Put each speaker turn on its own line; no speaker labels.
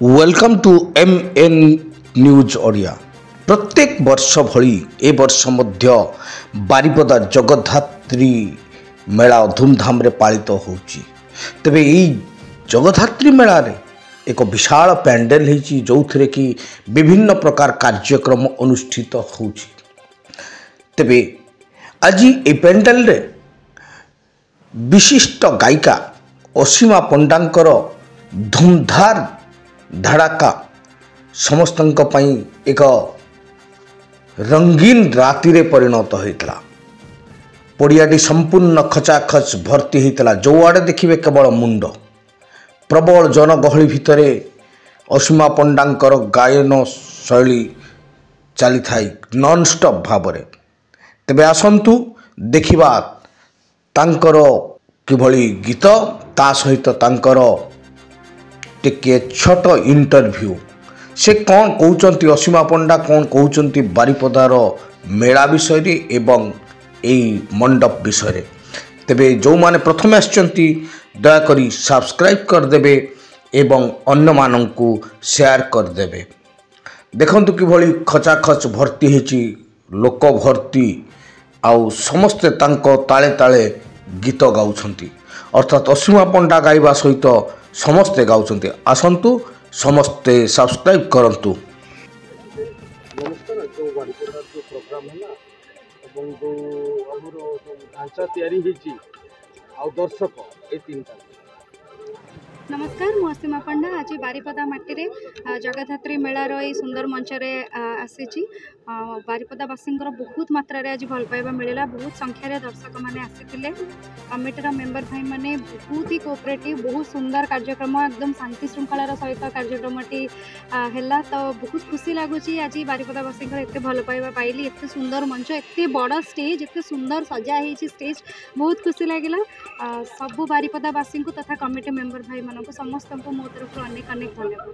Welcome to MN news Odia. प्रत्येक वर्ष भली ए वर्ष मध्य बारिपदा जगधात्री मेला धूमधाम रे पालित होउची। तबे ई जगधात्री मेला रे एक विशाल पैंडेल होइची जोथरे कि विभिन्न प्रकार कार्यक्रम अनुष्ठित होउची। तबे आज ए पैंडेल रे विशिष्ट गायिका असीमा पंडांकर धूमधार धड़ाका समस्तंक पई एक रंगीन राति रे परिणत होइतला। पड़ियाटी संपूर्ण खचाखच भर्ती होइतला। जो आड़े देखिबे केवल मुंड। प्रबल जनगहली भितरे असीमा पंडांकर गायन शैली चली थाई नॉन स्टॉप भावरे। तेबे आसंतु देखिबा तांकर किभली गीत ता सहित तांकर टिके छोट इंटरव्यू से कौन कहते असीमा पंडा कौन कहते बारिपदार मेला विषय एवं यही मंडप विषय। तेबे जो माने प्रथम आछंती दयाकरी सब्सक्राइब करदेवे एवं अन्य मानंकु शेयर करदेवे। देखंतु किभली खचाखच भर्ती हेची लोक भर्ती आउ समस्ते तांको ताले ताले गीत गाउछंती। अर्थात असीमा पंडा गाइबा सहित समस्ते गाउछंती। आसंतु समस्ते सब्सक्राइब करंतु।
नमस्कार। जो बारिपदार जो प्रोग्राम है ना एवं जो हमर ढांचा तैयारी होइची आ दर्शक ए तीनटा।
नमस्कार, मु असीमा पंडा आज बारिपदा माटी रे जगधात्री मेलार ये सुंदर मंच रे आसी। बारिपदावासी बहुत मात्रा रे आज भल पाइबा मिलला। बहुत संख्यार दर्शक मैंने आसी। कमिटीर मेंबर भाई मैंने बहुत ही कोऑपरेटिव बहुत सुंदर कार्यक्रम एकदम शांति श्रृंखलार सहित कार्यक्रमटी है। तो बहुत खुशी लगुच आज बारिपदावासी एत भल पाइबा पाइली। एत सुंदर मंच एत बड़ स्टेज एत सुंदर सजा हो स्टेज बहुत खुशी लगिला। सबू बारिपदावासी तथा कमिटी मेंबर भाई समस्त मो तरफ अनेक अनेक धन्यवाद।